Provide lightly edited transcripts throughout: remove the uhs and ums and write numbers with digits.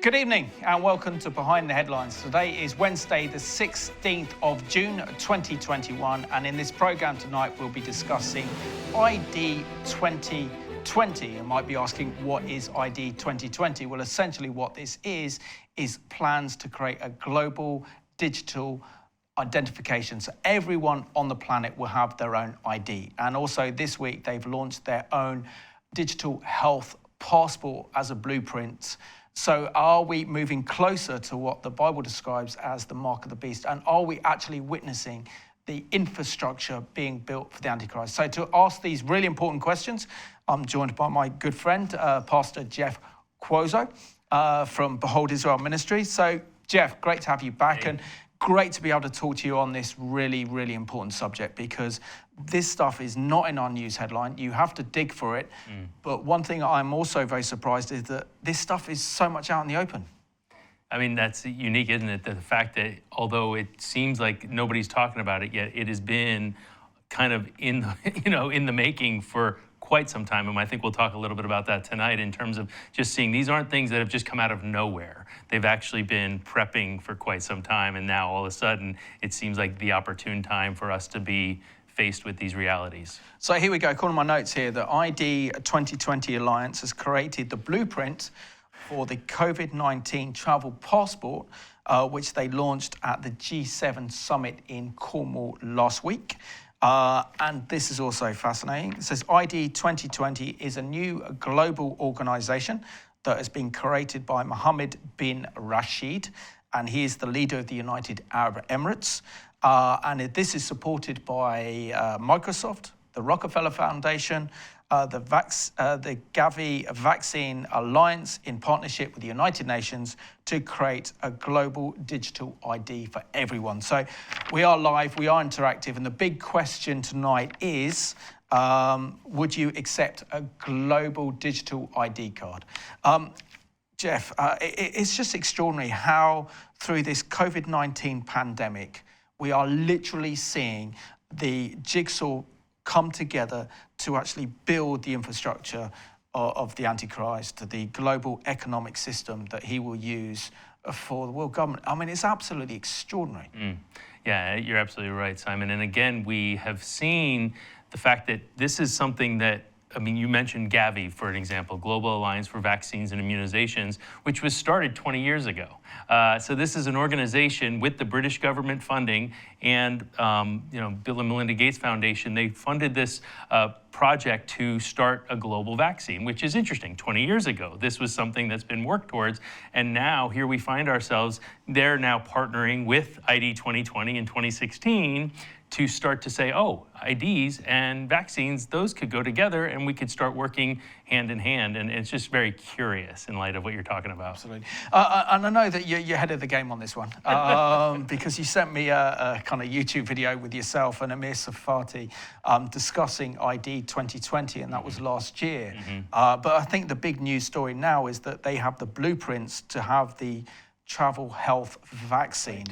Good evening and welcome to Behind the Headlines. Today is Wednesday, the 16th of June, 2021. And in this program tonight, we'll be discussing ID 2020. You might be asking, what is ID 2020? Well, essentially what this is plans to create a global digital identification. So everyone on the planet will have their own ID. And also this week, they've launched their own digital health passport as a blueprint. So are we moving closer to what the Bible describes as the mark of the beast? And are we actually witnessing the infrastructure being built for the Antichrist? So to ask these really important questions, I'm joined by my good friend, Pastor Jeff Cuozzo from Behold Israel Ministries. So Jeff, great to have you back. Hey. And great to be able to talk to you on this really, really important subject, because this stuff is not in our news headline. You have to dig for it. But one thing I'm also very surprised is that this stuff is so much out in the open. I mean, that's unique, isn't it? The fact that although it seems like nobody's talking about it yet, it has been kind of in the making for quite some time. And I think we'll talk a little bit about that tonight in terms of just seeing these aren't things that have just come out of nowhere. They've actually been prepping for quite some time. And now all of a sudden, it seems like the opportune time for us to be faced with these realities. So here we go, according to my notes here, the ID 2020 Alliance has created the blueprint for the COVID-19 travel passport, which they launched at the G7 summit in Cornwall last week. And this is also fascinating. It says ID 2020 is a new global organization that has been created by Mohammed bin Rashid, and he is the leader of the United Arab Emirates. And this is supported by Microsoft, the Rockefeller Foundation, the Gavi Vaccine Alliance in partnership with the United Nations to create a global digital ID for everyone. So we are live, we are interactive, and the big question tonight is, would you accept a global digital ID card? Jeff, it's just extraordinary how through this COVID-19 pandemic, we are literally seeing the jigsaw come together to actually build the infrastructure of the Antichrist, the global economic system that he will use for the world government. I mean, it's absolutely extraordinary. Yeah, you're absolutely right, Simon. And again, we have seen the fact that this is something that, I mean, you mentioned Gavi, for an example, Global Alliance for Vaccines and Immunizations, which was started 20 years ago. So this is an organization with the British government funding and, Bill and Melinda Gates Foundation. They funded this project to start a global vaccine, which is interesting. 20 years ago, this was something that's been worked towards. And now here we find ourselves, they're now partnering with ID 2020 in 2016 to start to say, oh, IDs and vaccines, those could go together and we could start working hand in hand. And it's just very curious in light of what you're talking about. Absolutely. And I know that you're ahead of the game on this one because you sent me a kind of YouTube video with yourself and Amir Safati discussing ID 2020, and that was last year. But I think the big news story now is that they have the blueprints to have the travel health vaccine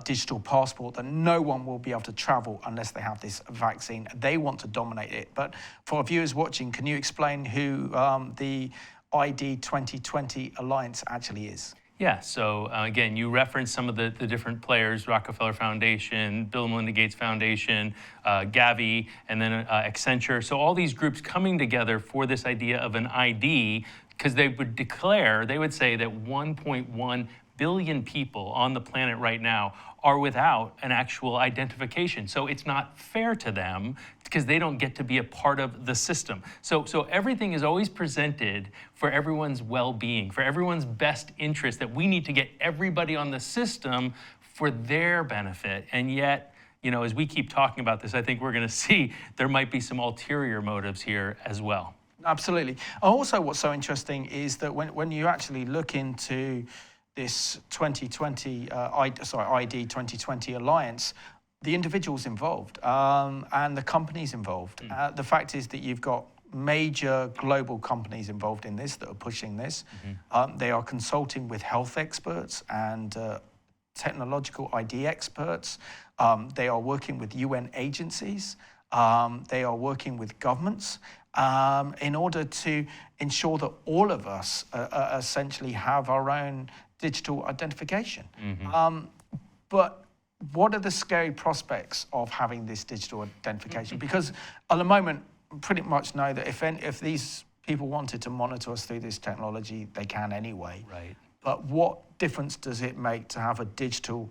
digital passport, that no one will be able to travel unless they have this vaccine. They want to dominate it. But for our viewers watching, can you explain who the ID 2020 Alliance actually is? Yeah, so again, you referenced some of the different players, Rockefeller Foundation, Bill and Melinda Gates Foundation, Gavi, and then Accenture. So all these groups coming together for this idea of an ID, because they would say that 1.1 billion people on the planet right now are without an actual identification. So it's not fair to them because they don't get to be a part of the system. So everything is always presented for everyone's well-being, for everyone's best interest, that we need to get everybody on the system for their benefit. And yet, as we keep talking about this, I think we're going to see there might be some ulterior motives here as well. Absolutely. Also, what's so interesting is that when you actually look into this ID 2020 Alliance, the individuals involved and the companies involved. The fact is that you've got major global companies involved in this that are pushing this. They are consulting with health experts and technological ID experts. They are working with UN agencies. They are working with governments in order to ensure that all of us essentially have our own digital identification. But what are the scary prospects of having this digital identification? Because at the moment, pretty much know that if these people wanted to monitor us through this technology, they can anyway. Right. But what difference does it make to have a digital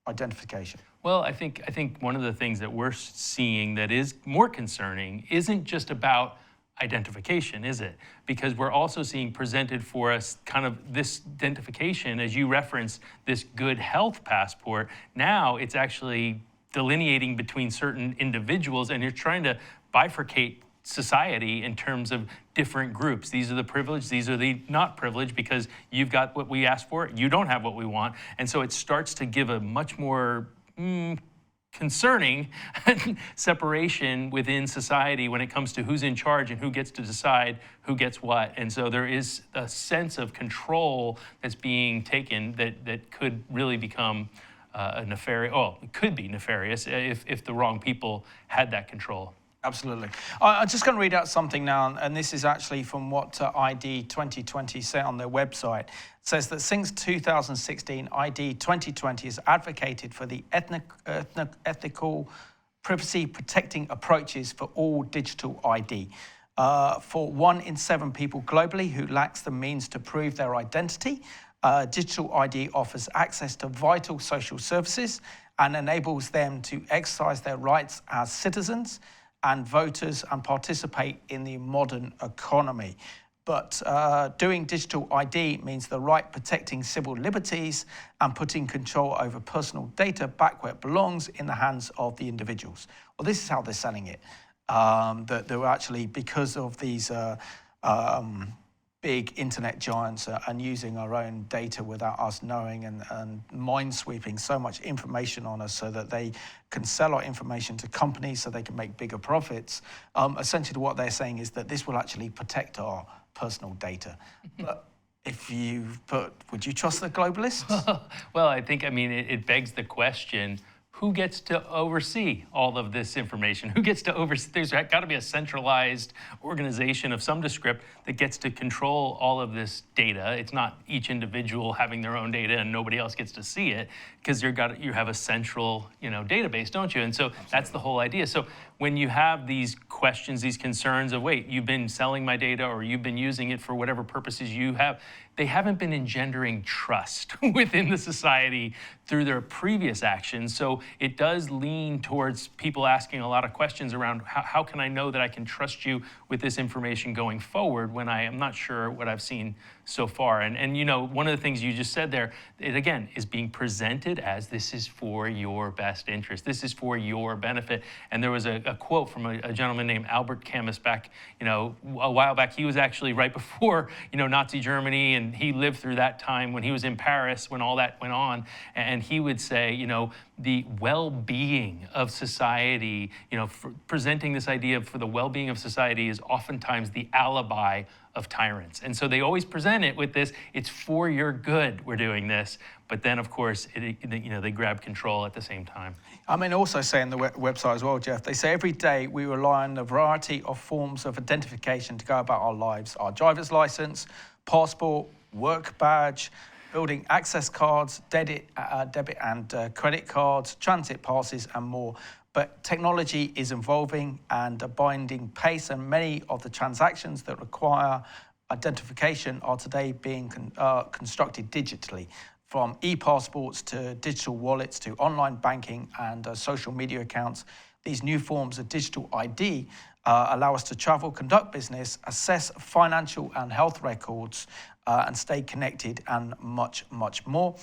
identification? Well, I think one of the things that we're seeing that is more concerning isn't just about identification, is it? Because we're also seeing presented for us kind of this identification, as you referenced, this good health passport. Now it's actually delineating between certain individuals, and you're trying to bifurcate society in terms of different groups. These are the privileged, these are the not privileged, because you've got what we asked for, you don't have what we want. And so it starts to give a much more concerning separation within society when it comes to who's in charge and who gets to decide who gets what. And so there is a sense of control that's being taken that could really become nefarious. Oh, it could be nefarious if the wrong people had that control. Absolutely. I'm just going to read out something now, and this is actually from what ID 2020 say on their website. It says that since 2016, ID 2020 has advocated for the ethical, privacy-protecting approaches for all digital ID. For 1 in 7 people globally who lacks the means to prove their identity, digital ID offers access to vital social services and enables them to exercise their rights as citizens and voters and participate in the modern economy. But doing digital ID means the right protecting civil liberties and putting control over personal data back where it belongs, in the hands of the individuals. Well, this is how they're selling it. That they're actually, because of these big internet giants and using our own data without us knowing, and minesweeping so much information on us so that they can sell our information to companies so they can make bigger profits. Essentially what they're saying is that this will actually protect our personal data. But would you trust the globalists? Well, I think, it begs the question, who gets to oversee all of this information? Who gets to oversee? There's got to be a centralized organization of some descript that gets to control all of this data. It's not each individual having their own data and nobody else gets to see it, because you have a central, database, don't you? And so that's the whole idea. So when you have these questions, these concerns of, wait, you've been selling my data or you've been using it for whatever purposes you have, they haven't been engendering trust within the society through their previous actions. So it does lean towards people asking a lot of questions around how can I know that I can trust you with this information going forward when I am not sure what I've seen so far. And one of the things you just said there, it again is being presented as this is for your best interest. This is for your benefit. And there was a quote from a gentleman named Albert Camus back, a while back. He was actually right before, Nazi Germany, and he lived through that time when he was in Paris, when all that went on. And he would say, the well-being of society, presenting this idea for the well-being of society is oftentimes the alibi of tyrants. And so they always present it with this, it's for your good we're doing this. But then, of course, they grab control at the same time. Also say on the website as well, Jeff, they say every day we rely on a variety of forms of identification to go about our lives. Our driver's license, passport, work badge, building access cards, debit and credit cards, transit passes, and more. But technology is evolving and a binding pace, and many of the transactions that require identification are today being constructed digitally, from e-passports to digital wallets to online banking and social media accounts. These new forms of digital ID allow us to travel, conduct business, assess financial and health records, and stay connected, and much, much more.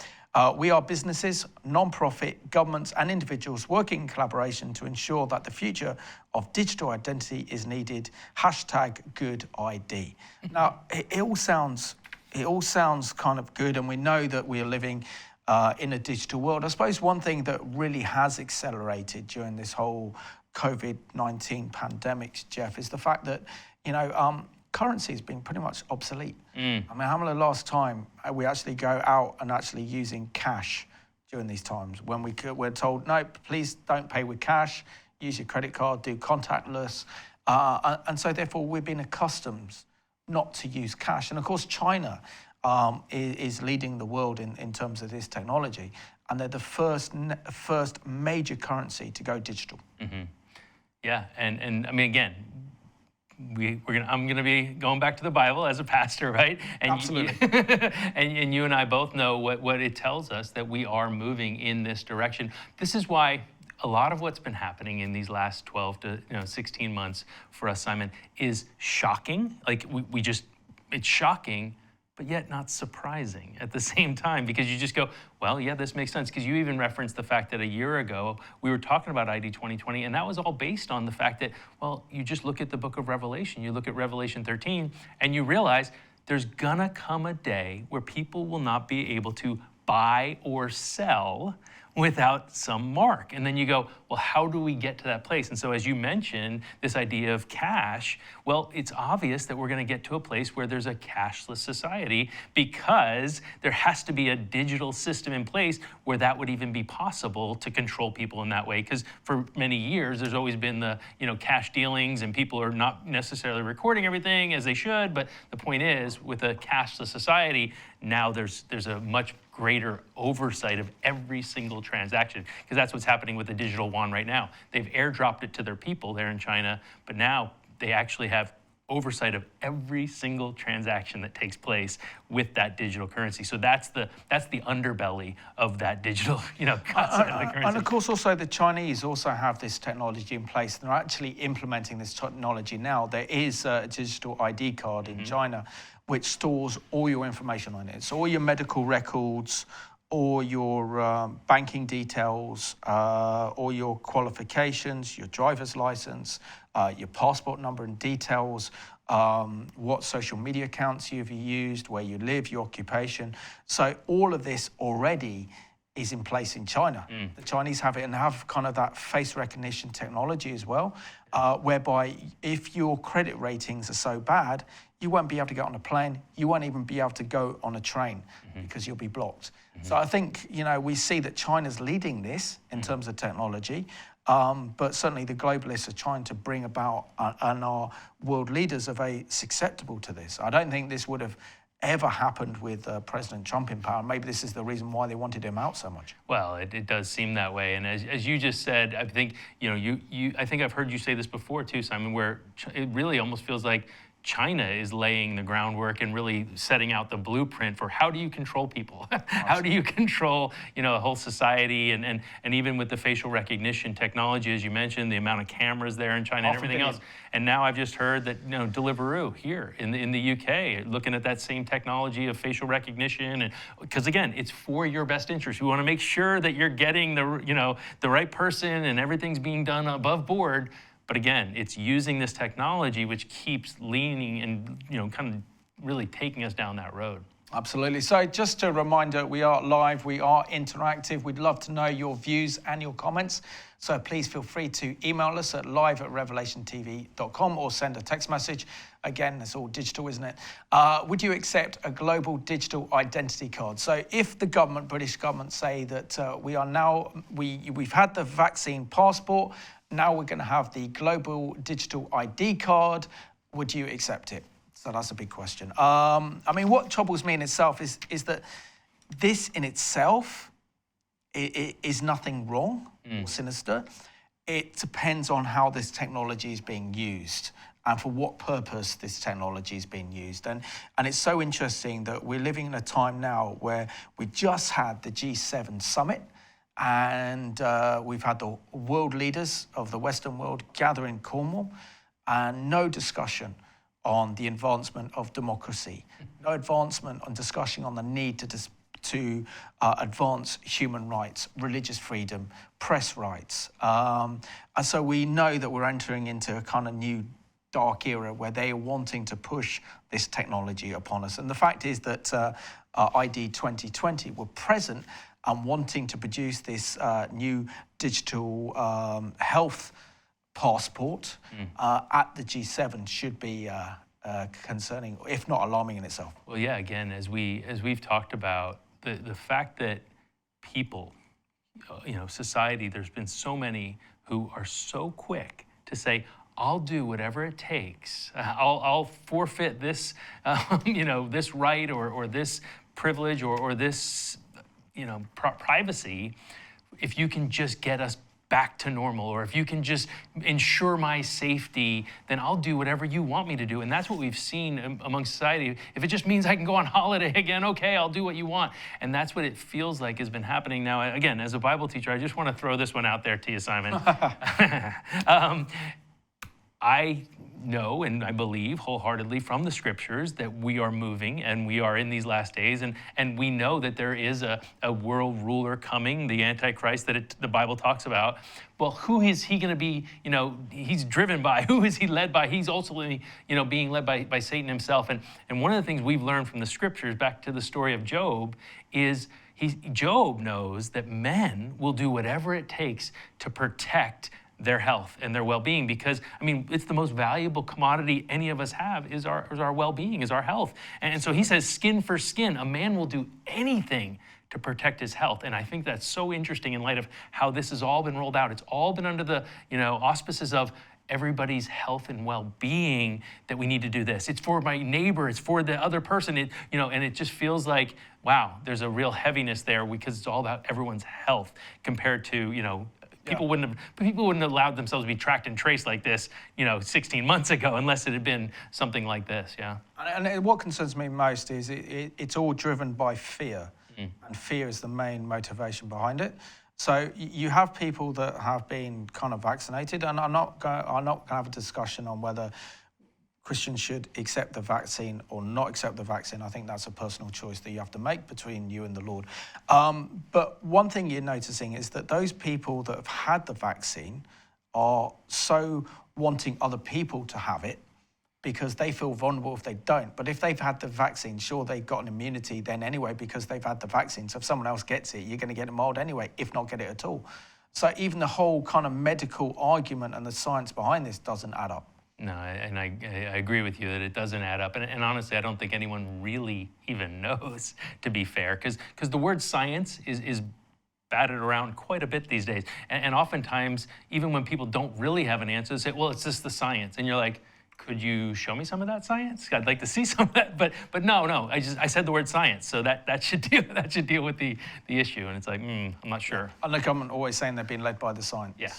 We are businesses, non-profit, governments, and individuals working in collaboration to ensure that the future of digital identity is needed. #GoodID. Now, it all sounds kind of good, and we know that we are living in a digital world. I suppose one thing that really has accelerated during this whole COVID-19 pandemic, Jeff, is the fact that, currency has been pretty much obsolete. How many last time we actually go out and actually using cash during these times when we're told, no, please don't pay with cash. use your credit card, do contactless. And so therefore we've been accustomed not to use cash. And of course, China is leading the world in terms of this technology. And they're the first major currency to go digital. Mm-hmm. Yeah, and I mean, again, I'm going to be going back to the Bible as a pastor, right? And Absolutely. And you and I both know what it tells us, that we are moving in this direction. This is why a lot of what's been happening in these last 12 to 16 months for us, Simon, is shocking. Like it's shocking, but yet not surprising at the same time, because you just go, well, yeah, this makes sense. Because you even referenced the fact that a year ago we were talking about ID 2020, and that was all based on the fact that, well, you just look at the book of Revelation, you look at Revelation 13, and you realize there's gonna come a day where people will not be able to buy or sell without some mark. And then you go, well, how do we get to that place? And so as you mentioned, this idea of cash, well, it's obvious that we're going to get to a place where there's a cashless society, because there has to be a digital system in place where that would even be possible to control people in that way. Because for many years, there's always been the cash dealings, and people are not necessarily recording everything as they should. But the point is, with a cashless society, now there's a much greater oversight of every single transaction, because that's what's happening with the digital yuan right now. They've airdropped it to their people there in China, but now they actually have oversight of every single transaction that takes place with that digital currency. So that's the underbelly of that digital, concept of the currency. And of course, also the Chinese also have this technology in place. They're actually implementing this technology now. There is a digital ID card in China which stores all your information on it. So all your medical records, all your banking details, all your qualifications, your driver's license, your passport number and details, what social media accounts you've used, where you live, your occupation. So all of this already is in place in China. The Chinese have it, and have kind of that face recognition technology as well, whereby if your credit ratings are so bad, you won't be able to get on a plane, you won't even be able to go on a train because you'll be blocked. So I think, we see that China's leading this in terms of technology, but certainly the globalists are trying to bring about, and our world leaders are very susceptible to this. I don't think this would have ever happened with President Trump in power. Maybe this is the reason why they wanted him out so much. Well, it does seem that way. And as you just said, I think, I think I've heard you say this before too, Simon, where it really almost feels like China is laying the groundwork and really setting out the blueprint for how do you control people? How do you control, a whole society? And even with the facial recognition technology, as you mentioned, the amount of cameras there in China and everything else. And now I've just heard that, Deliveroo here in the UK, looking at that same technology of facial recognition. And because again, it's for your best interest. We want to make sure that you're getting the right person and everything's being done above board. But again, it's using this technology which keeps leaning and kind of really taking us down that road. Absolutely. So just a reminder, we are live, we are interactive. We'd love to know your views and your comments. So please feel free to email us at live@revelationtv.com or send a text message. Again, it's all digital, isn't it? Would you accept a global digital identity card? So if the government, British government, say that we've had the vaccine passport, now we're going to have the global digital ID card, would you accept it? So that's a big question. What troubles me in itself is that this in itself is nothing wrong or sinister. It depends on how this technology is being used and for what purpose this technology is being used. And it's so interesting that we're living in a time now where we just had the G7 summit, and we've had the world leaders of the Western world gather in Cornwall, and no discussion on the advancement of democracy, no advancement on discussion on the need to advance human rights, religious freedom, press rights. And so we know that we're entering into a kind of new dark era where they are wanting to push this technology upon us. And the fact is that ID 2020 were present and wanting to produce this new digital health passport at the G7 should be concerning, if not alarming in itself. Well, yeah, again, as we've talked about, the fact that people, society, there's been so many who are so quick to say, I'll do whatever it takes. I'll forfeit this, this right or this privilege or this, privacy, if you can just get us back to normal, or if you can just ensure my safety, then I'll do whatever you want me to do. And that's what we've seen among society. If it just means I can go on holiday again, okay, I'll do what you want. And that's what it feels like has been happening now. Again, as a Bible teacher, I just want to throw this one out there to you, Simon. I know and I believe wholeheartedly from the scriptures that we are moving and we are in these last days, and we know that there is a world ruler coming, the Antichrist that the Bible talks about. Well, who is he going to be, he's driven by? Who is he led by? He's ultimately, being led by Satan himself. And one of the things we've learned from the scriptures, back to the story of Job, is Job knows that men will do whatever it takes to protect their health and their well-being, because it's the most valuable commodity any of us have is our well-being, is our health. And so he says, skin for skin, a man will do anything to protect his health. And I think that's so interesting in light of how this has all been rolled out. It's all been under the auspices of everybody's health and well-being, that we need to do this. It's for my neighbor, it's for the other person, and it just feels like, wow, there's a real heaviness there because it's all about everyone's health compared to, People wouldn't have allowed themselves to be tracked and traced like this, 16 months ago, unless it had been something like this. Yeah. And what concerns me most is it's all driven by fear, and fear is the main motivation behind it. So you have people that have been kind of vaccinated, and I'm not going to have a discussion on whether Christians should accept the vaccine or not accept the vaccine. I think that's a personal choice that you have to make between you and the Lord. But one thing you're noticing is that those people that have had the vaccine are so wanting other people to have it because they feel vulnerable if they don't. But if they've had the vaccine, sure, they've got an immunity then anyway because they've had the vaccine. So if someone else gets it, you're going to get it mild anyway, if not get it at all. So even the whole kind of medical argument and the science behind this doesn't add up. No, and I agree with you that it doesn't add up. And honestly, I don't think anyone really even knows, to be fair, because the word science is batted around quite a bit these days. And oftentimes, even when people don't really have an answer, they say, well, it's just the science. And you're like, could you show me some of that science? I'd like to see some of that. But no, I said the word science, so that should deal with the issue. And it's like, I'm not sure. And the government always saying they're being led by the science. Yeah.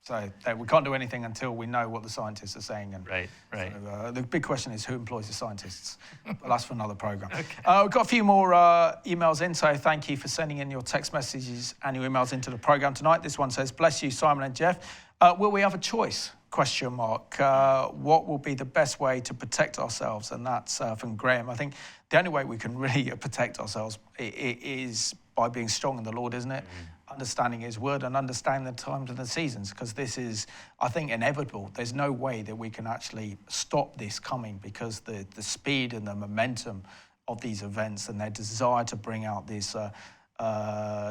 So we can't do anything until we know what the scientists are saying. And right. So, the big question is who employs the scientists? But that's for another program. Okay. We've got a few more emails in, so thank you for sending in your text messages and your emails into the program tonight. This one says, bless you, Simon and Jeff. Will we have a choice? ? What will be the best way to protect ourselves? And that's from Graham. I think the only way we can really protect ourselves is by being strong in the Lord, isn't it? Understanding his word and understanding the times and the seasons, because this is, I think, inevitable. There's no way that we can actually stop this coming because the speed and the momentum of these events and their desire to bring out this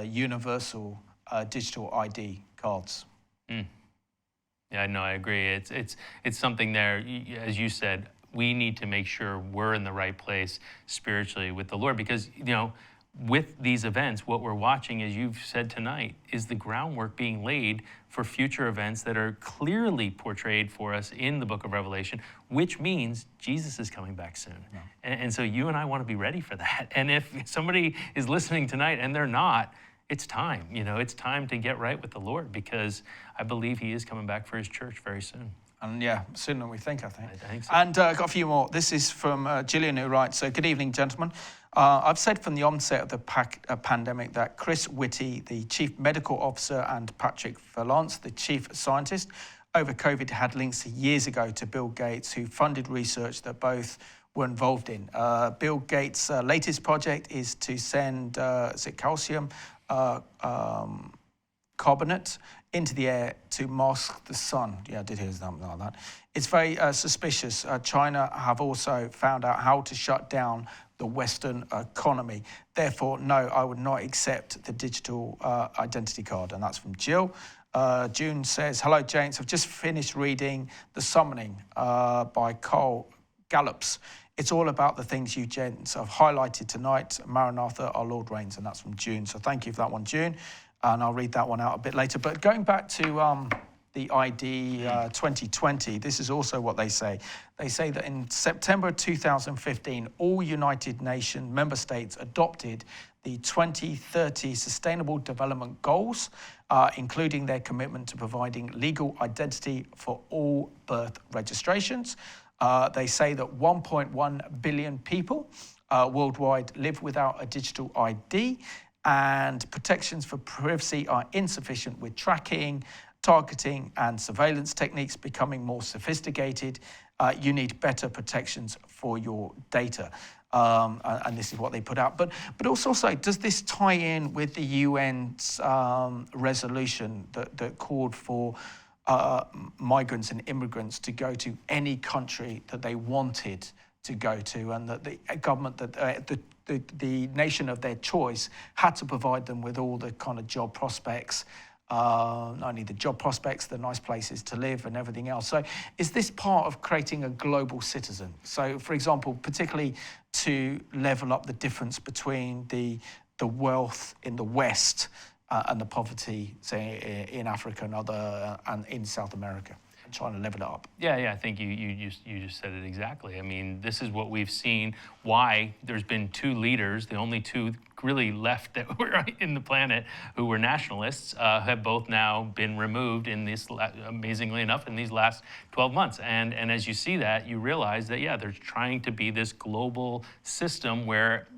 universal digital ID cards. Yeah, no, I agree. It's something there, as you said, we need to make sure we're in the right place spiritually with the Lord, because, with these events, what we're watching, as you've said tonight, is the groundwork being laid for future events that are clearly portrayed for us in the book of Revelation, which means Jesus is coming back soon. Yeah. And so you and I want to be ready for that. And if somebody is listening tonight and they're not, it's time. It's time to get right with the Lord, because I believe he is coming back for his church very soon. And yeah, sooner than we think, I think. I think so. And got a few more. This is from Gillian, who writes, good evening, gentlemen. I've said from the onset of the pandemic that Chris Whitty, the chief medical officer, and Patrick Vallance, the chief scientist, over COVID had links years ago to Bill Gates, who funded research that both were involved in. Bill Gates' latest project is to send, calcium carbonate into the air to mask the sun. Yeah, I did hear something like that. It's very suspicious. China have also found out how to shut down the Western economy. Therefore, no, I would not accept the digital identity card. And that's from Jill. June says, hello, James. I've just finished reading The Summoning by Carl Gallups. It's all about the things you gents have highlighted tonight. Maranatha, our Lord reigns. And that's from June. So thank you for that one, June. and I'll read that one out a bit later. But going back to the ID 2020, this is also what they say. They say that in September 2015, all United Nations member states adopted the 2030 Sustainable Development Goals, including their commitment to providing legal identity for all birth registrations. They say that 1.1 billion people worldwide live without a digital ID, and protections for privacy are insufficient, with tracking, targeting and surveillance techniques becoming more sophisticated. You need better protections for your data. And this is what they put out. But also say, does this tie in with the UN's resolution that called for migrants and immigrants to go to any country that they wanted to go to, and that the government, that the nation of their choice had to provide them with all the kind of job prospects, not only the job prospects, the nice places to live and everything else. So is this part of creating a global citizen? So, for example, particularly to level up the difference between the wealth in the West and the poverty, say, in Africa and in South America, and trying to level it up? Yeah, I think you just said it exactly. I mean, this is what we've seen, why there's been two leaders, the only two really left that were in the planet who were nationalists, have both now been removed in this, amazingly enough, in these last 12 months. And as you see that, you realize that, yeah, there's trying to be this global system where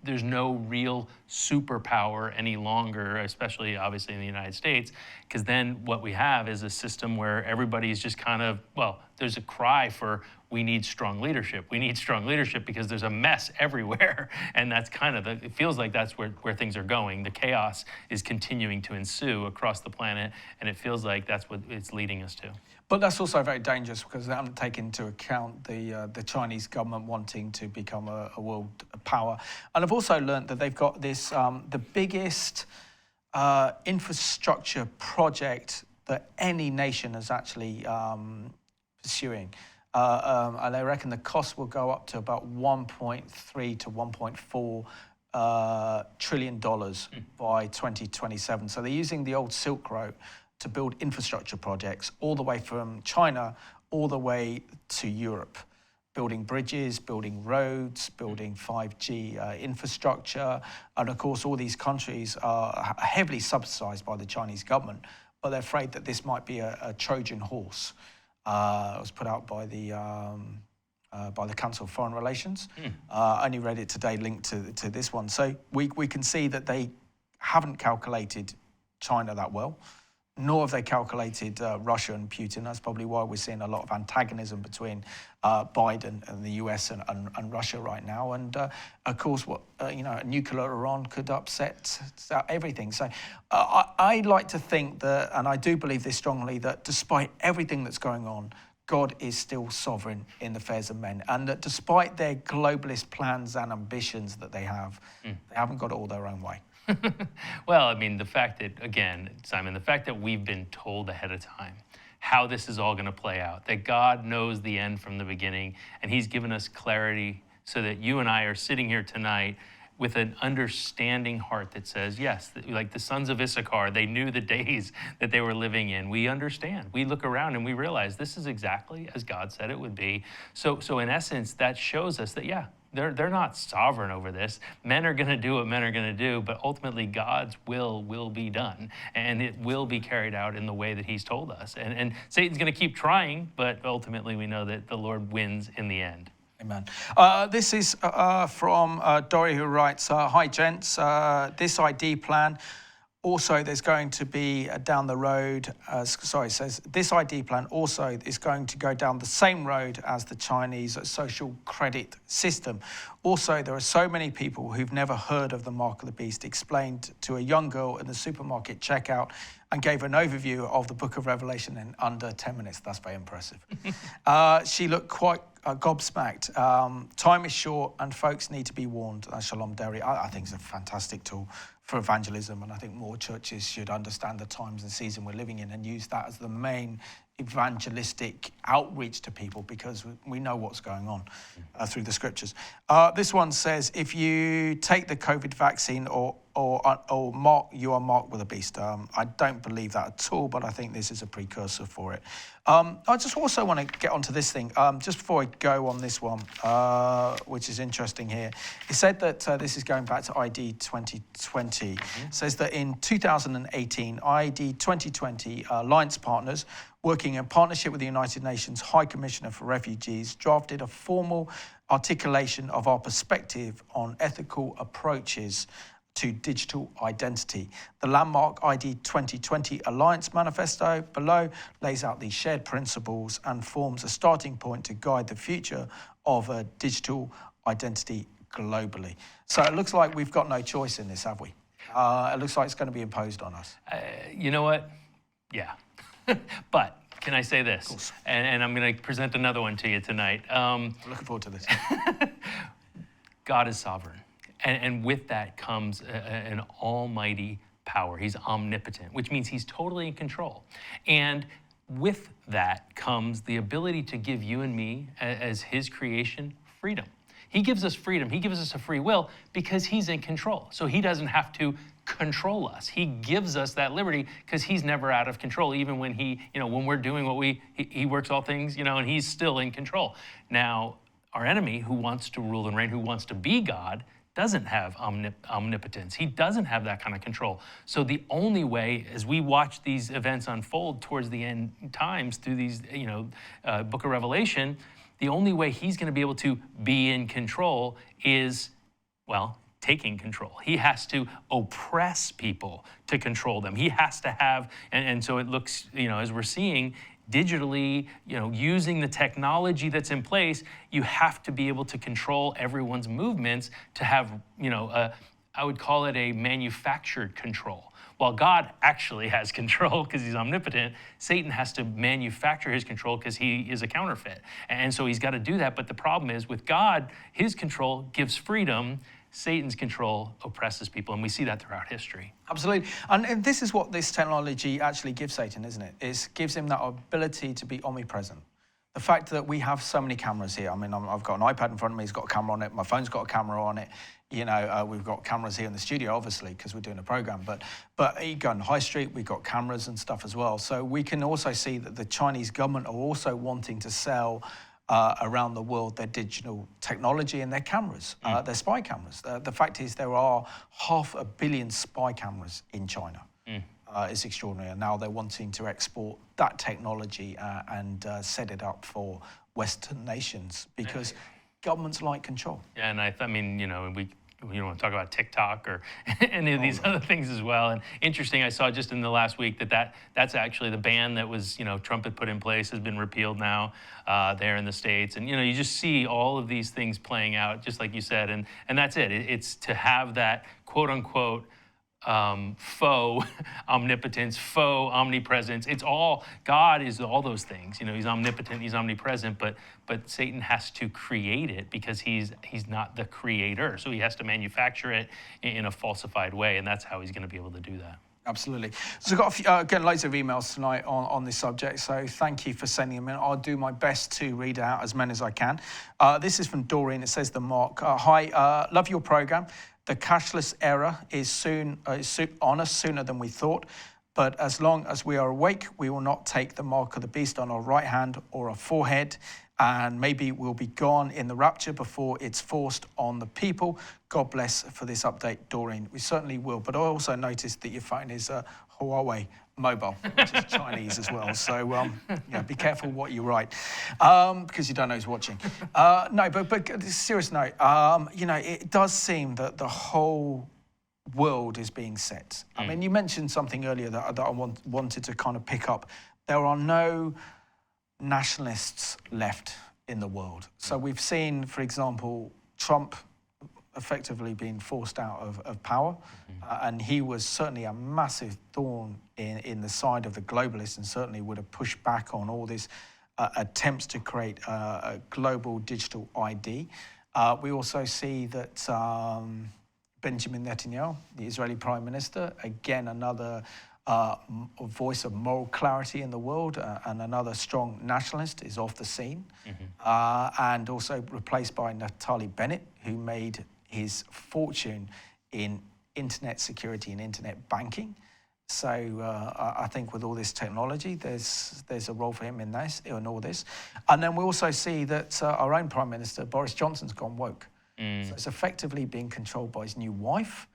there's no real superpower any longer, especially obviously in the United States, because then what we have is a system where everybody's just kind of, well, there's a cry for, we need strong leadership. We need strong leadership because there's a mess everywhere. And that's kind of, it feels like that's where things are going. The chaos is continuing to ensue across the planet, and it feels like that's what it's leading us to. But that's also very dangerous because they haven't taken into account the Chinese government wanting to become a world power. And I've also learned that they've got this, the biggest infrastructure project that any nation is actually pursuing. And I reckon the cost will go up to about 1.3 to 1.4 trillion dollars by 2027. So they're using the old Silk Road to build infrastructure projects all the way from China all the way to Europe, building bridges, building roads, building 5G infrastructure. And of course, all these countries are heavily subsidized by the Chinese government, but they're afraid that this might be a Trojan horse. It was put out by the Council of Foreign Relations. I only read it today, linked to this one. So we can see that they haven't calculated China that well, nor have they calculated Russia and Putin. That's probably why we're seeing a lot of antagonism between Biden and the US and Russia right now. And of course, a nuclear Iran could upset everything. So I like to think that, and I do believe this strongly, that despite everything that's going on, God is still sovereign in the affairs of men, and that despite their globalist plans and ambitions that they haven't got it all their own way. Well, I mean, the fact that, again, Simon, the fact that we've been told ahead of time how this is all going to play out, that God knows the end from the beginning, and he's given us clarity so that you and I are sitting here tonight with an understanding heart that says, yes, like the sons of Issachar, they knew the days that they were living in. We understand. We look around and we realize this is exactly as God said it would be. So in essence, that shows us that, yeah, they're not sovereign over this. Men are going to do what men are going to do, but ultimately God's will be done, and it will be carried out in the way that he's told us. And Satan's going to keep trying, but ultimately we know that the Lord wins in the end. Amen. This is from Dory, who writes, hi, gents. This ID plan, also there's going to be down the road, says this ID plan also is going to go down the same road as the Chinese social credit system. Also, there are so many people who've never heard of the mark of the beast. Explained to a young girl in the supermarket checkout and gave an overview of the book of Revelation in under 10 minutes. That's very impressive. She looked quite gobsmacked. Time is short and folks need to be warned. Shalom Derry, I think it's a fantastic tool for evangelism, and I think more churches should understand the times and season we're living in and use that as the main evangelistic outreach to people, because we know what's going on through the scriptures. This one says, if you take the COVID vaccine or or mark, you are marked with a beast. I don't believe that at all, but I think this is a precursor for it. I just also want to get onto this thing, just before I go on this one, which is interesting here. It said that this is going back to ID 2020. It says that in 2018, ID 2020 alliance partners working in partnership with the United Nations High Commissioner for Refugees drafted a formal articulation of our perspective on ethical approaches to digital identity. The landmark ID 2020 Alliance Manifesto below lays out these shared principles and forms a starting point to guide the future of a digital identity globally. So it looks like we've got no choice in this, have we? It looks like it's going to be imposed on us. You know what? Yeah. But can I say this? Of course. And I'm going to present another one to you tonight. I'm looking forward to this. God is sovereign. And with that comes an almighty power. He's omnipotent, which means he's totally in control. And with that comes the ability to give you and me, as his creation, freedom. He gives us freedom. He gives us a free will because he's in control. So he doesn't have to control us. He gives us that liberty because he's never out of control, even when when we're doing what he works all things, and he's still in control. Now, our enemy, who wants to rule and reign, who wants to be God, doesn't have omnipotence. He doesn't have that kind of control. So the only way, as we watch these events unfold towards the end times through these, book of Revelation, the only way he's going to be able to be in control is, taking control. He has to oppress people to control them. He has to have, and so it looks, as we're seeing, digitally, using the technology that's in place, you have to be able to control everyone's movements to have, I would call it a manufactured control. While God actually has control because he's omnipotent, Satan has to manufacture his control because he is a counterfeit. And so he's got to do that. But the problem is with God, his control gives freedom. Satan's control oppresses people, and we see that throughout history. Absolutely. And this is what this technology actually gives Satan, isn't it? It gives him that ability to be omnipresent. The fact that we have so many cameras here. I mean, I've got an iPad in front of me, it's got a camera on it. My phone's got a camera on it. We've got cameras here in the studio, obviously, because we're doing a program. But you go on the high street, we've got cameras and stuff as well. So we can also see that the Chinese government are also wanting to sell around the world their digital technology and their cameras, their spy cameras. The fact is there are 500 million spy cameras in China. It's extraordinary. And now they're wanting to export that technology and set it up for Western nations because governments like control. Yeah, and we don't want to talk about TikTok or any of these other things as well. And interesting, I saw just in the last week that's actually the ban that was, Trump had put in place has been repealed now there in the States. And, you just see all of these things playing out, just like you said. And that's it. It's to have that quote unquote faux omnipotence, faux omnipresence. It's all, God is all those things. He's omnipotent, he's omnipresent, but Satan has to create it because he's not the creator. So he has to manufacture it in a falsified way, and that's how he's going to be able to do that. Absolutely. So we've got getting loads of emails tonight on this subject, so thank you for sending them in. I'll do my best to read out as many as I can. This is from Doreen. It says, Hi, love your program. The cashless era is on us sooner than we thought, but as long as we are awake, we will not take the mark of the beast on our right hand or our forehead, and maybe we'll be gone in the rapture before it's forced on the people. God bless for this update, Doreen. We certainly will, but I also noticed that your phone is a Huawei mobile, which is Chinese as well. So be careful what you write because you don't know who's watching. No, but serious note, it does seem that the whole world is being set. I mean, you mentioned something earlier that I wanted to kind of pick up. There are no nationalists left in the world. So we've seen, for example, Trump effectively being forced out of power, and he was certainly a massive thorn in the side of the globalists, and certainly would have pushed back on all these attempts to create a global digital ID. We also see that Benjamin Netanyahu, the Israeli Prime Minister, again another voice of moral clarity in the world, and another strong nationalist, is off the scene, and also replaced by Naftali Bennett, who made his fortune in internet security and internet banking. So I think with all this technology, there's a role for him in all this. And then we also see that our own Prime Minister, Boris Johnson's gone woke. So it's effectively being controlled by his new wife,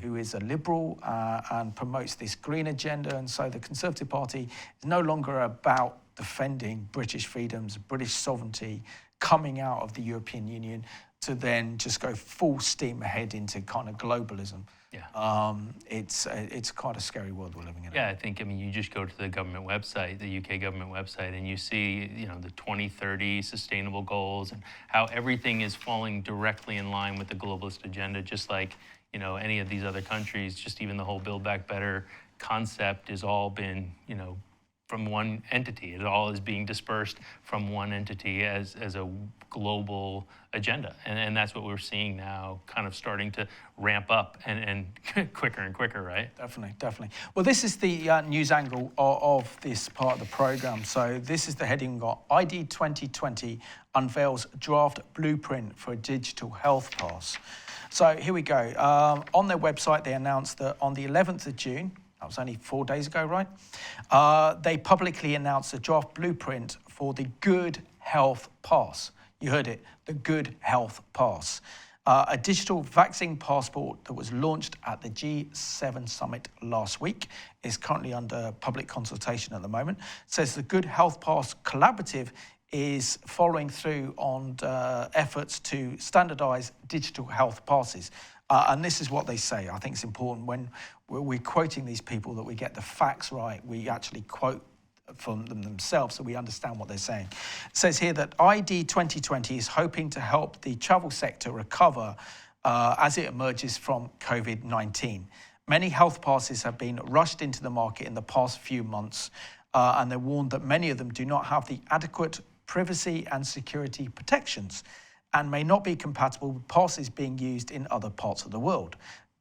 who is a liberal and promotes this green agenda. And so the Conservative Party is no longer about defending British freedoms, British sovereignty, coming out of the European Union to then just go full steam ahead into kind of globalism. Yeah. It's quite a scary world we're living in. Yeah, I mean, you just go to the government website, the UK government website, and you see, the 2030 sustainable goals and how everything is falling directly in line with the globalist agenda, just like, any of these other countries. Just even the whole Build Back Better concept has all been, from one entity. It all is being dispersed from one entity as a global agenda. And that's what we're seeing now, kind of starting to ramp up and quicker and quicker, right? Definitely. Well, this is the news angle of this part of the program. So this is the heading we've got: ID 2020 unveils draft blueprint for a digital health pass. So here we go. On their website, they announced that on the 11th of June, that was only 4 days ago, right? They publicly announced a draft blueprint for the Good Health Pass. You heard it, the Good Health Pass. A digital vaccine passport that was launched at the G7 summit last week is currently under public consultation at the moment. It says the Good Health Pass Collaborative is following through on efforts to standardise digital health passes. And this is what they say. I think it's important when we're quoting these people that we get the facts right. We actually quote from them themselves so we understand what they're saying. It says here that ID 2020 is hoping to help the travel sector recover as it emerges from COVID-19. Many health passes have been rushed into the market in the past few months, and they're warned that many of them do not have the adequate privacy and security protections and may not be compatible with passes being used in other parts of the world.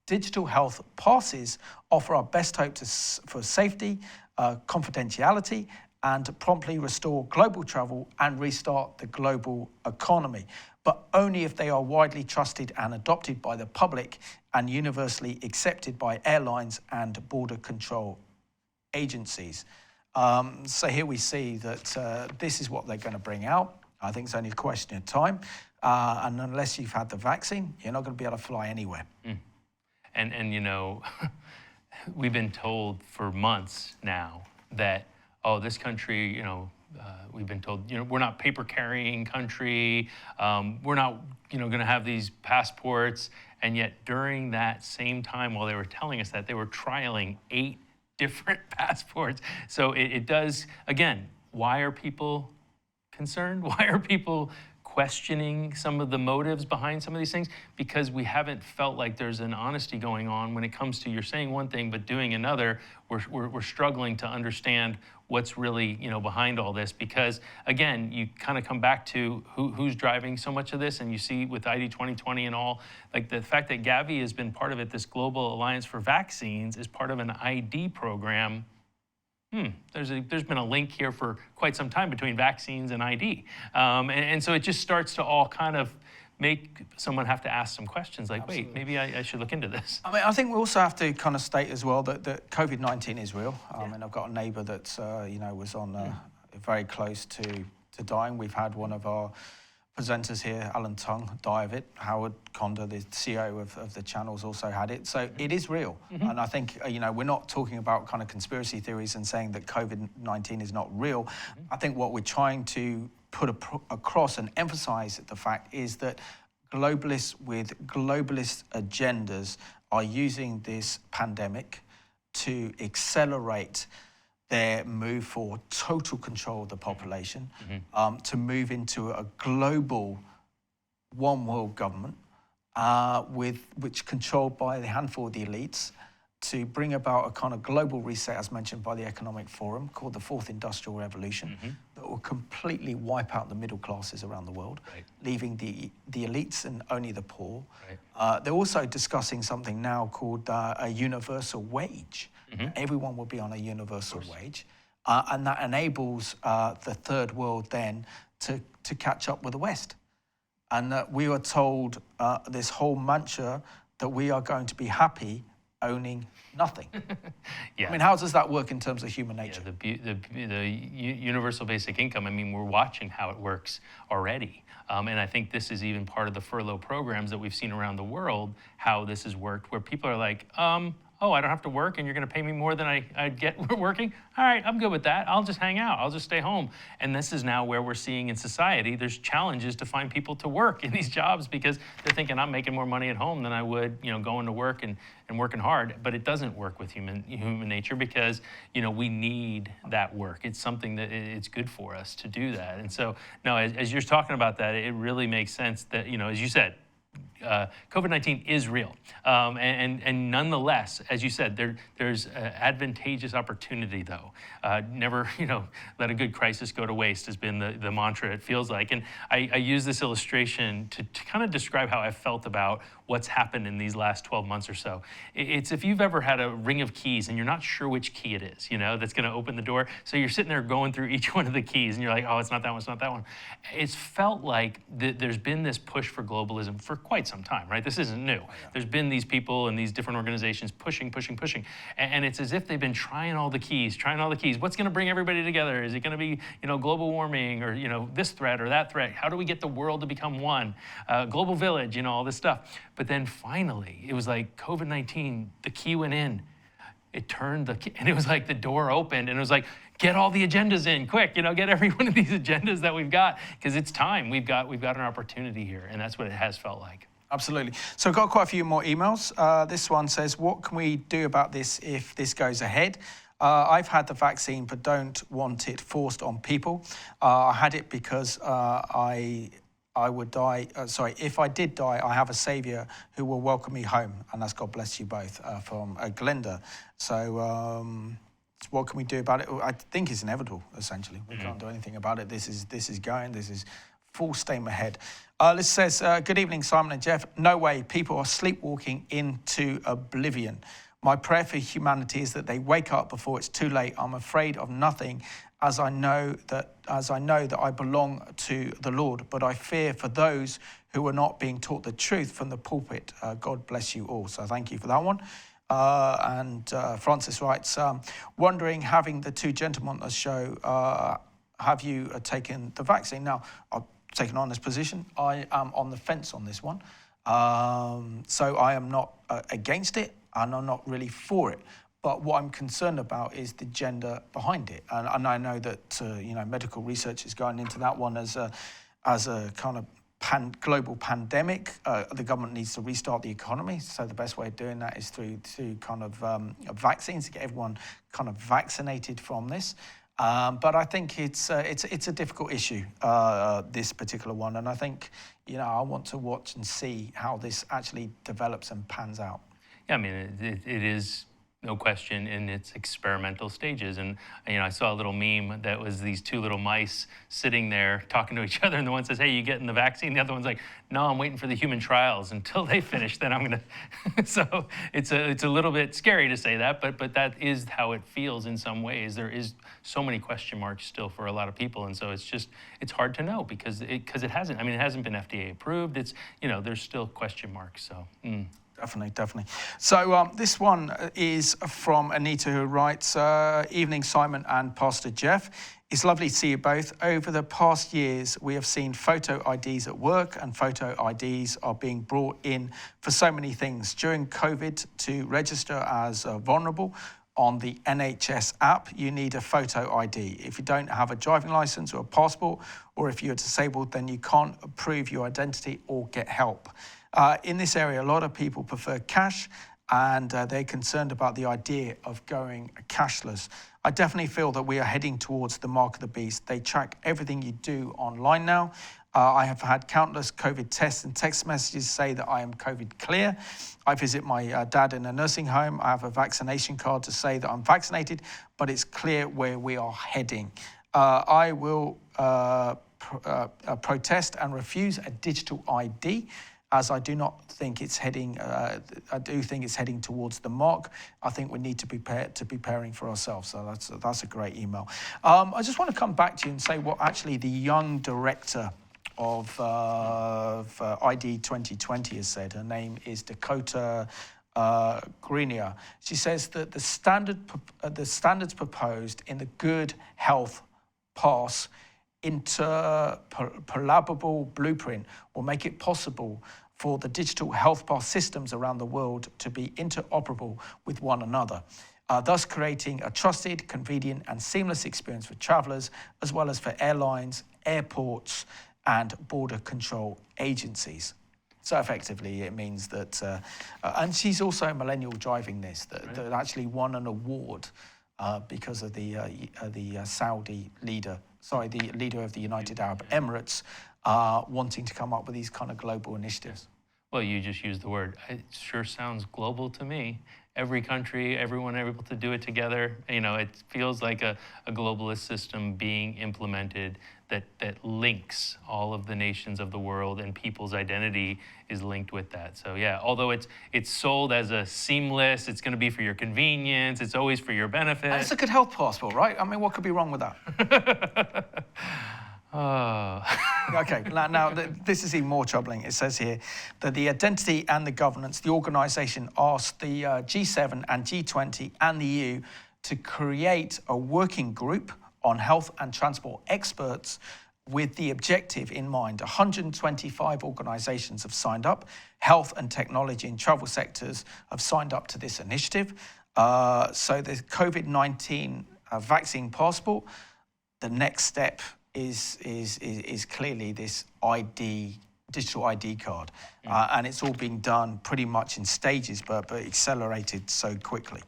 Digital health passes offer our best hope for safety, confidentiality, and promptly restore global travel and restart the global economy, but only if they are widely trusted and adopted by the public and universally accepted by airlines and border control agencies. So here we see that this is what they're going to bring out. I think it's only a question of time. And unless you've had the vaccine, you're not going to be able to fly anywhere. And we've been told for months now that, this country, we've been told, we're not paper carrying country. We're not, going to have these passports. And yet during that same time, while they were telling us that, they were trialing 8 different passports. So it does, again, why are people concerned? Why are people questioning some of the motives behind some of these things? Because we haven't felt like there's an honesty going on when it comes to you're saying one thing but doing another. We're struggling to understand what's really behind all this, because again, you kind of come back to who's driving so much of this. And you see with ID 2020 and all, like the fact that Gavi has been part of it, this Global Alliance for Vaccines, is part of an ID program. There's been a link here for quite some time between vaccines and ID. And so it just starts to all kind of make someone have to ask some questions like, Absolutely. Wait, maybe I should look into this. I mean, I think we also have to kind of state as well that COVID-19 is real. And I've got a neighbour that, was on very close to dying. We've had one of our presenters here, Alan Tung, die of it. Howard Condor, the CEO of the channels, also had it. So it is real. And I think, we're not talking about kind of conspiracy theories and saying that COVID-19 is not real. I think what we're trying to put across and emphasize the fact is that globalists with globalist agendas are using this pandemic to accelerate their move for total control of the population, to move into a global one world government, which controlled by the handful of the elites, to bring about a kind of global reset, as mentioned by the Economic Forum, called the Fourth Industrial Revolution, that will completely wipe out the middle classes around the world, leaving the elites and only the poor. They're also discussing something now called a universal wage. Everyone will be on a universal wage. And that enables the third world then to catch up with the West. And we were told this whole mantra that we are going to be happy owning nothing. Yeah. I mean, how does that work in terms of human nature? Yeah, the universal basic income, I mean, we're watching how it works already. And I think this is even part of the furlough programs that we've seen around the world, how this has worked, where people are like, oh, I don't have to work and you're going to pay me more than I'd get working? All right, I'm good with that. I'll just hang out. I'll just stay home. And this is now where we're seeing in society, there's challenges to find people to work in these jobs because they're thinking I'm making more money at home than I would, going to work and working hard. But it doesn't work with human nature because, we need that work. It's something that it's good for us to do that. And so, no, as you're talking about that, it really makes sense that, as you said, COVID-19 is real. And nonetheless, as you said, there's advantageous opportunity, though. Never, let a good crisis go to waste has been the mantra, it feels like. And I use this illustration to kind of describe how I felt about what's happened in these last 12 months or so. It's if you've ever had a ring of keys and you're not sure which key it is, that's going to open the door. So you're sitting there going through each one of the keys and you're like, oh, it's not that one, it's not that one. It's felt like there's been this push for globalism for quite some time, right? This isn't new. There's been these people and these different organizations pushing. And it's as if they've been trying all the keys. What's going to bring everybody together? Is it going to be, global warming or, this threat or that threat? How do we get the world to become one? Global village, all this stuff. But then finally, it was like COVID-19, the key went in. It turned the key, and it was like the door opened, and it was like, get all the agendas in, quick, get every one of these agendas that we've got, because it's time. We've got an opportunity here, and that's what it has felt like. Absolutely. So I've got quite a few more emails. This one says, what can we do about this if this goes ahead? I've had the vaccine, but don't want it forced on people. I had it because I would die. If I did die, I have a saviour who will welcome me home. And that's God bless you both from Glenda. So what can we do about it? I think it's inevitable, essentially. We can't do anything about it. This is full steam ahead. This says, good evening, Simon and Jeff. No way, people are sleepwalking into oblivion. My prayer for humanity is that they wake up before it's too late. I'm afraid of nothing, as I know that I belong to the Lord, but I fear for those who are not being taught the truth from the pulpit. God bless you all. So thank you for that one. And Francis writes, wondering, having the two gentlemen on the show, have you taken the vaccine? Now, I've taken on this position. I am on the fence on this one. So I am not against it, and I'm not really for it. But what I'm concerned about is the gender behind it. And I know that, medical research is going into that one as a kind of global pandemic. The government needs to restart the economy. So the best way of doing that is through kind of vaccines, to get everyone kind of vaccinated from this. But I think it's a difficult issue, this particular one. And I think, I want to watch and see how this actually develops and pans out. Yeah, I mean, it is no question in its experimental stages. And, I saw a little meme that was these two little mice sitting there talking to each other. And the one says, hey, you getting the vaccine? The other one's like, no, I'm waiting for the human trials. Until they finish, then I'm going to. So it's a little bit scary to say that, but that is how it feels in some ways. There is so many question marks still for a lot of people. And so it's hard to know because it hasn't been FDA approved. It's, there's still question marks. So. Definitely. So this one is from Anita, who writes, evening, Simon and Pastor Jeff. It's lovely to see you both. Over the past years, we have seen photo IDs at work, and photo IDs are being brought in for so many things. During COVID, to register as vulnerable on the NHS app, you need a photo ID. If you don't have a driving license or a passport, or if you're disabled, then you can't prove your identity or get help. In this area, a lot of people prefer cash, and they're concerned about the idea of going cashless. I definitely feel that we are heading towards the mark of the beast. They track everything you do online now. I have had countless COVID tests and text messages say that I am COVID clear. I visit my dad in a nursing home. I have a vaccination card to say that I'm vaccinated, but it's clear where we are heading. I will protest and refuse a digital ID, as I do not think it's heading. I do think it's heading towards the mark. I think we need to be preparing for ourselves. So that's a great email. I just want to come back to you and say what actually the young director of ID 2020 has said. Her name is Dakota Grenier. She says that the standards proposed in the Good Health Pass interoperable blueprint will make it possible for the digital health pass systems around the world to be interoperable with one another, thus creating a trusted, convenient and seamless experience for travellers, as well as for airlines, airports and border control agencies. So effectively it means that, and she's also a millennial driving this, that actually won an award because of the Saudi leader, the leader of the United Arab Emirates, wanting to come up with these kind of global initiatives. Well, you just used the word. It sure sounds global to me. Every country, everyone able to do it together. You know, it feels like a globalist system being implemented that links all of the nations of the world, and people's identity is linked with that. So yeah, although it's sold as a seamless, it's going to be for your convenience, it's always for your benefit. And it's a good health passport, right? I mean, what could be wrong with that? Okay, now this is even more troubling. It says here that the identity and the governance, the organisation asked the G7 and G20 and the EU to create a working group on health and transport experts with the objective in mind. 125 organisations have signed up. Health and technology and travel sectors have signed up to this initiative. So the COVID-19 vaccine passport, the next step is clearly this digital ID card, and it's all being done pretty much in stages, but accelerated so quickly.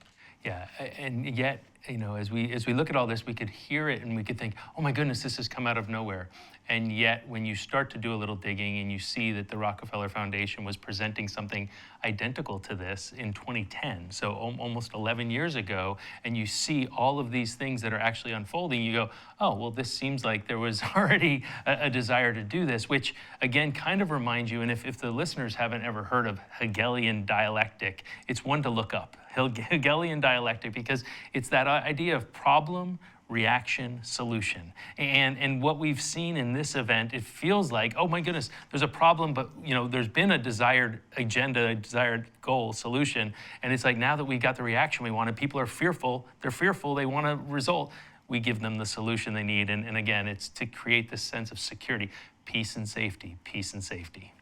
Yeah, and yet, you know, as we look at all this, we could hear it and we could think, oh my goodness, this has come out of nowhere. And yet, when you start to do a little digging and you see that the Rockefeller Foundation was presenting something identical to this in 2010, so almost 11 years ago, and you see all of these things that are actually unfolding, you go, oh, well, this seems like there was already a desire to do this, which, again, kind of reminds you, and if the listeners haven't ever heard of Hegelian dialectic, it's one to look up. Hegelian dialectic, because it's that idea of problem, reaction, solution. And what we've seen in this event, it feels like, oh my goodness, there's a problem, but you know, there's been a desired agenda, a desired goal, solution. And it's like, now that we got the reaction we wanted, people are fearful, they want a result. We give them the solution they need. And again, it's to create this sense of security, peace and safety, peace and safety.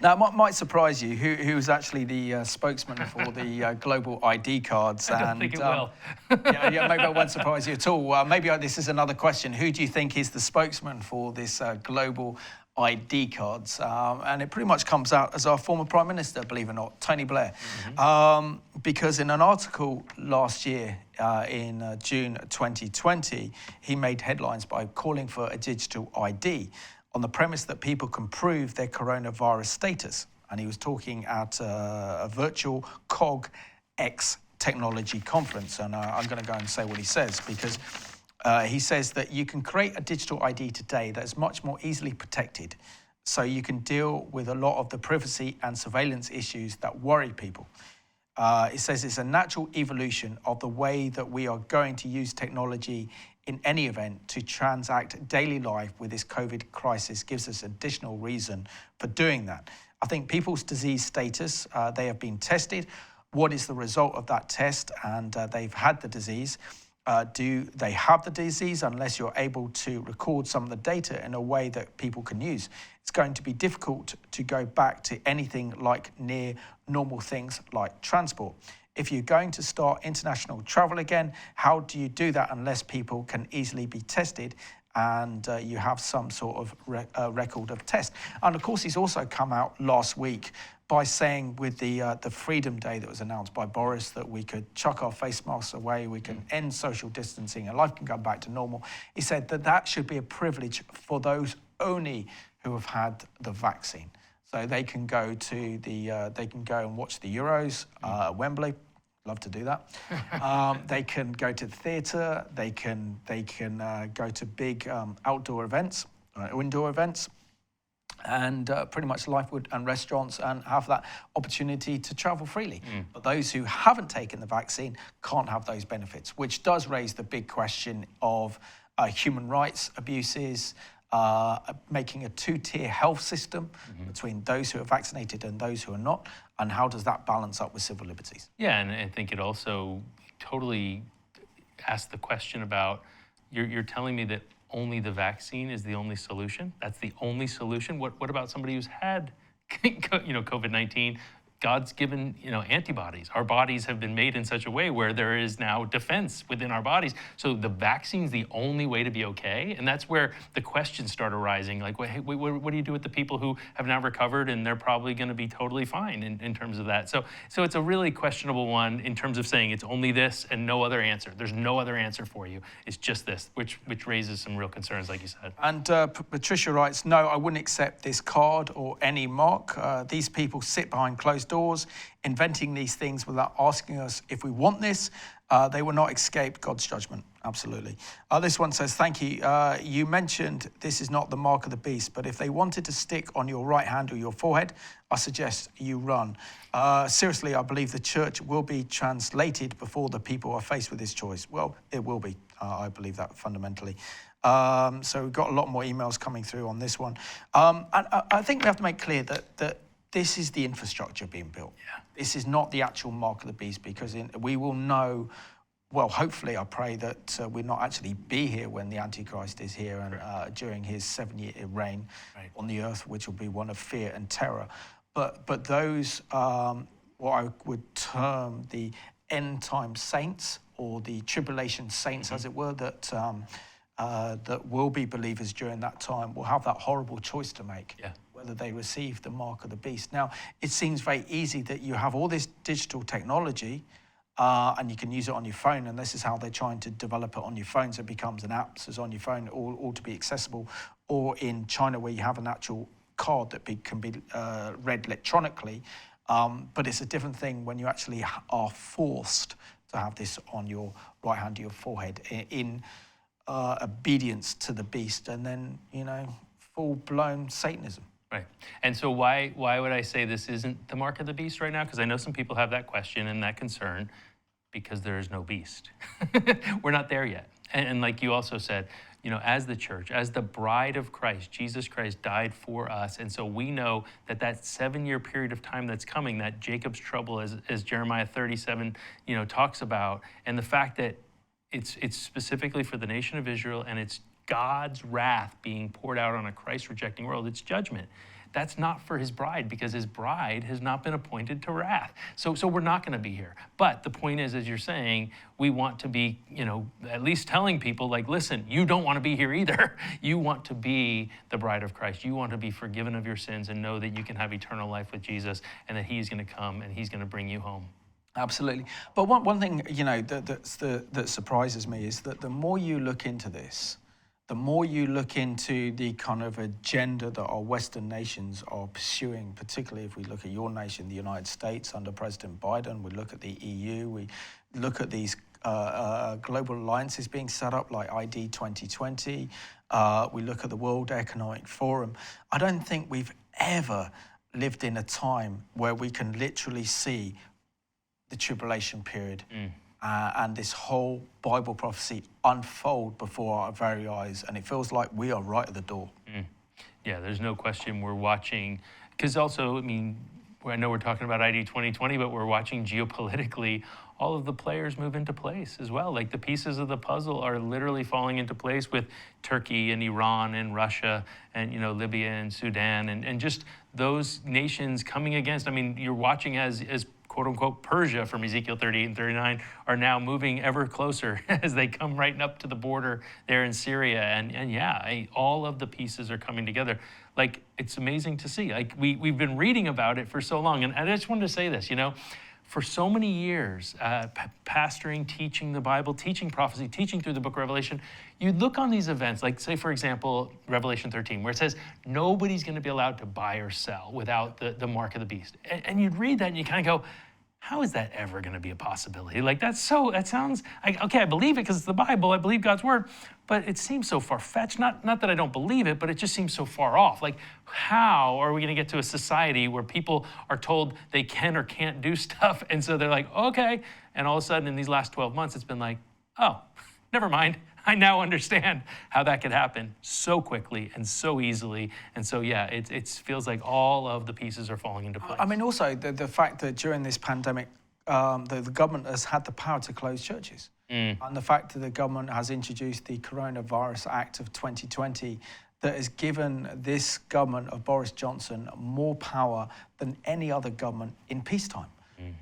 Now, it might surprise you who's actually the spokesman for the global ID cards. I don't think it will. yeah, maybe it won't surprise you at all. Maybe this is another question. Who do you think is the spokesman for this global ID cards? And it pretty much comes out as our former Prime Minister, believe it or not, Tony Blair. Mm-hmm. Because in an article last year, in June 2020, he made headlines by calling for a digital ID on the premise that people can prove their coronavirus status. And he was talking at a virtual COG-X technology conference. And I'm going to go and say what he says, because he says that you can create a digital ID today that is much more easily protected, so you can deal with a lot of the privacy and surveillance issues that worry people. It says it's a natural evolution of the way that we are going to use technology in any event to transact daily life with this COVID crisis gives us additional reason for doing that. I think people's disease status, they have been tested. What is the result of that test? And they've had the disease. Do they have the disease unless you're able to record some of the data in a way that people can use? It's going to be difficult to go back to anything like near normal things like transport. If you're going to start international travel again, how do you do that unless people can easily be tested and you have some sort of record of test? And of course, he's also come out last week by saying with the Freedom Day that was announced by Boris that we could chuck our face masks away, we can end social distancing and life can go back to normal. He said that that should be a privilege for those only who have had the vaccine. So they can go to they can go and watch the Euros at Wembley. Love to do that. They can go to the theatre. They can go to big outdoor events, indoor events, and pretty much life would and restaurants, and have that opportunity to travel freely. But those who haven't taken the vaccine can't have those benefits, which does raise the big question of human rights abuses, making a two-tier health system between those who are vaccinated and those who are not, and how does that balance up with civil liberties? Yeah, and I think it also totally asks the question about, you're telling me that only the vaccine is the only solution? That's the only solution? What about somebody who's had COVID-19? God's given, antibodies. Our bodies have been made in such a way where there is now defense within our bodies. So the vaccine's the only way to be okay. And that's where the questions start arising. Like, well, hey, what do you do with the people who have now recovered and they're probably going to be totally fine in terms of that? So it's a really questionable one in terms of saying it's only this and no other answer. There's no other answer for you. It's just this, which raises some real concerns, like you said. And Patricia writes, no, I wouldn't accept this card or any mark. These people sit behind closed doors, inventing these things without asking us if we want this. They will not escape God's judgment. Absolutely. This one says, thank you. You mentioned this is not the mark of the beast, but if they wanted to stick on your right hand or your forehead, I suggest you run. Seriously, I believe the church will be translated before the people are faced with this choice. Well, it will be. I believe that fundamentally. So we've got a lot more emails coming through on this one. And I think we have to make clear that this is the infrastructure being built. Yeah. This is not the actual mark of the beast, because we will know, well, hopefully, I pray that we'll not actually be here when the Antichrist is here and during his 7-year reign on the earth, which will be one of fear and terror. But those, what I would term the end time saints, or the tribulation saints, as it were, that will be believers during that time, will have that horrible choice to make. Yeah. Whether they receive the mark of the beast. Now, it seems very easy that you have all this digital technology and you can use it on your phone, and this is how they're trying to develop it on your phone, so it becomes an app, so it's on your phone, all to be accessible. Or in China, where you have an actual card that can be read electronically, but it's a different thing when you actually are forced to have this on your right hand or your forehead in obedience to the beast, and then, full-blown Satanism. Right. And so why would I say this isn't the mark of the beast right now? Because I know some people have that question and that concern, because there is no beast. We're not there yet. And like you also said, as the church, as the bride of Christ, Jesus Christ died for us. And so we know that 7-year period of time that's coming, that Jacob's trouble, as Jeremiah 37, talks about, and the fact that it's specifically for the nation of Israel, and it's God's wrath being poured out on a Christ-rejecting world. It's judgment. That's not for his bride, because his bride has not been appointed to wrath. So we're not going to be here. But the point is, as you're saying, we want to be, at least telling people, like, listen, you don't want to be here either. You want to be the bride of Christ. You want to be forgiven of your sins and know that you can have eternal life with Jesus, and that he's going to come and he's going to bring you home. Absolutely. But one thing, that surprises me is that the more you look into this, the more you look into the kind of agenda that our Western nations are pursuing, particularly if we look at your nation, the United States, under President Biden, we look at the EU, we look at these global alliances being set up like ID 2020, we look at the World Economic Forum. I don't think we've ever lived in a time where we can literally see the tribulation period and this whole Bible prophecy unfold before our very eyes. And it feels like we are right at the door. Yeah, there's no question we're watching. Because also, I know we're talking about ID 2020, but we're watching geopolitically all of the players move into place as well. Like, the pieces of the puzzle are literally falling into place with Turkey and Iran and Russia and, Libya and Sudan and just those nations coming against. You're watching as quote unquote Persia from Ezekiel 38 and 39 are now moving ever closer as they come right up to the border there in Syria. And all of the pieces are coming together. Like, it's amazing to see. Like, we've been reading about it for so long. And I just wanted to say this, for so many years, pastoring, teaching the Bible, teaching prophecy, teaching through the book of Revelation, you'd look on these events, like, say, for example, Revelation 13, where it says nobody's going to be allowed to buy or sell without the mark of the beast. And you'd read that and you kind of go, how is that ever going to be a possibility? Like, that sounds, okay, I believe it because it's the Bible, I believe God's word, but it seems so far-fetched. Not that I don't believe it, but it just seems so far off. Like, how are we going to get to a society where people are told they can or can't do stuff, and so they're like, okay, and all of a sudden in these last 12 months, it's been like, oh, never mind. I now understand how that could happen so quickly and so easily. And so, yeah, it feels like all of the pieces are falling into place. I mean, also the fact that during this pandemic, the government has had the power to close churches. And the fact that the government has introduced the Coronavirus Act of 2020 that has given this government of Boris Johnson more power than any other government in peacetime.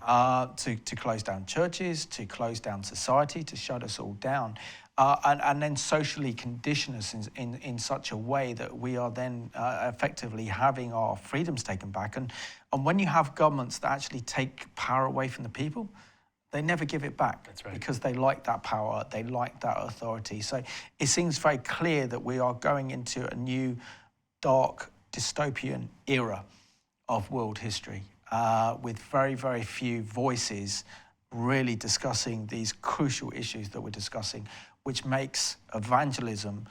To close down churches, to close down society, to shut us all down, and then socially condition us in such a way that we are then effectively having our freedoms taken back. And when you have governments that actually take power away from the people, they never give it back. That's right. Because they like that power, they like that authority. So it seems very clear that we are going into a new dark dystopian era of world history. With very, very few voices really discussing these crucial issues that we're discussing, which makes evangelism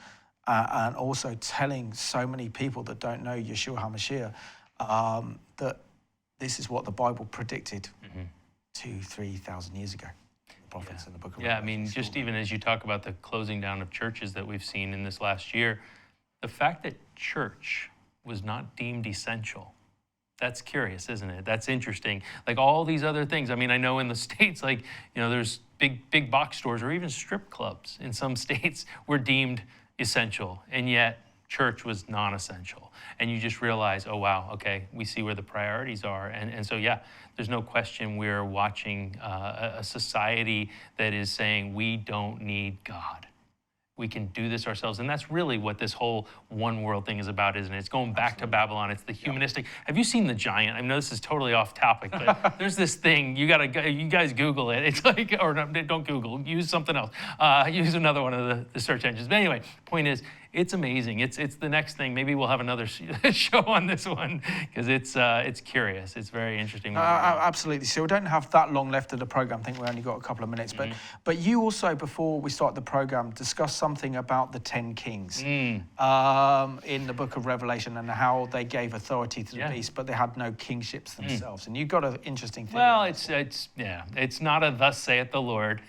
and also telling so many people that don't know Yeshua HaMashiach that this is what the Bible predicted 2,000-3,000 years ago. The prophets in the book of Revelation. I mean, just even as you talk about the closing down of churches that we've seen in this last year, the fact that church was not deemed essential, that's curious, isn't it? That's interesting. Like all these other things. I mean, I know in the States, like, there's big box stores or even strip clubs in some states were deemed essential, and yet church was non-essential. And you just realize, oh, wow, okay, we see where the priorities are. And so, yeah, there's no question we're watching a society that is saying we don't need God. We can do this ourselves. And that's really what this whole one world thing is about, isn't it? It's going back to Babylon. It's the humanistic. Have you seen The Giant? I know this is totally off topic, but there's this thing. You guys Google it. It's like, or no, don't Google. Use something else. Use another one of the search engines. But anyway, point is, it's amazing. It's the next thing. Maybe we'll have another show on this one because it's curious. It's very interesting. Absolutely. So we don't have that long left of the program. I think we only got a couple of minutes. But you also, before we start the program, discussed something about the 10 kings in the book of Revelation and how they gave authority to the beast, but they had no kingships themselves. And you got an interesting thing. Well, it's not a thus saith the Lord,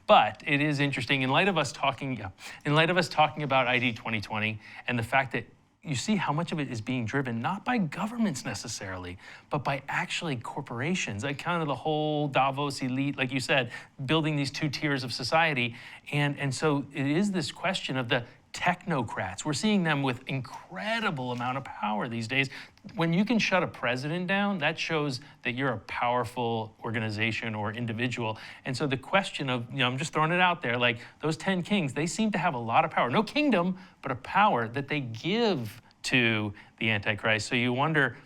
but it is interesting in light of us talking about ID 2020 and the fact that you see how much of it is being driven not by governments necessarily, but by actually corporations, like kind of the whole Davos elite, like you said, building these two tiers of society. And so it is this question of the technocrats. We're seeing them with incredible amount of power these days. When you can shut a president down, that shows that you're a powerful organization or individual. And so the question of, I'm just throwing it out there, like those 10 kings, they seem to have a lot of power. No kingdom, but a power that they give to the Antichrist. So you wonder,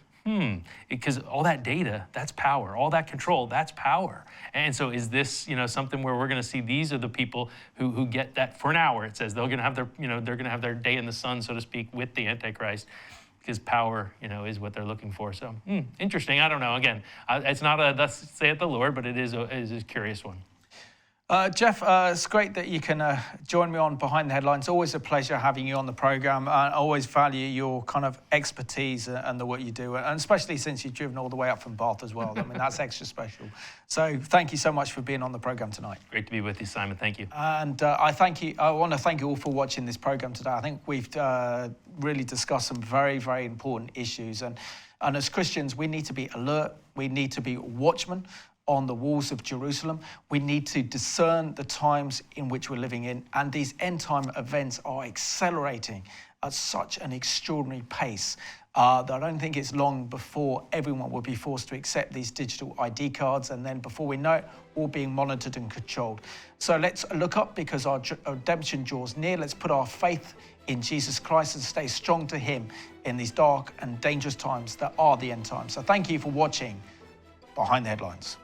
because all that data, that's power. All that control, that's power. And so is this, something where we're going to see these are the people who get that for an hour? It says they're going to have their, they're going to have their day in the sun, so to speak, with the Antichrist, because power, is what they're looking for. So interesting. I don't know. Again, it's not a thus saith the Lord, but it is a curious one. Jeff, it's great that you can join me on Behind the Headlines. Always a pleasure having you on the program. I always value your kind of expertise and the work you do, and especially since you've driven all the way up from Bath as well. I mean, that's extra special. So thank you so much for being on the program tonight. Great to be with you, Simon. Thank you. And I want to thank you all for watching this program today. I think we've really discussed some very, very important issues. And as Christians, we need to be alert. We need to be watchmen on the walls of Jerusalem. We need to discern the times in which we're living in, and these end time events are accelerating at such an extraordinary pace that I don't think it's long before everyone will be forced to accept these digital ID cards, and then before we know it, all being monitored and controlled. So let's look up, because our redemption draws near. Let's put our faith in Jesus Christ and stay strong to him in these dark and dangerous times that are the end times. So thank you for watching Behind the Headlines.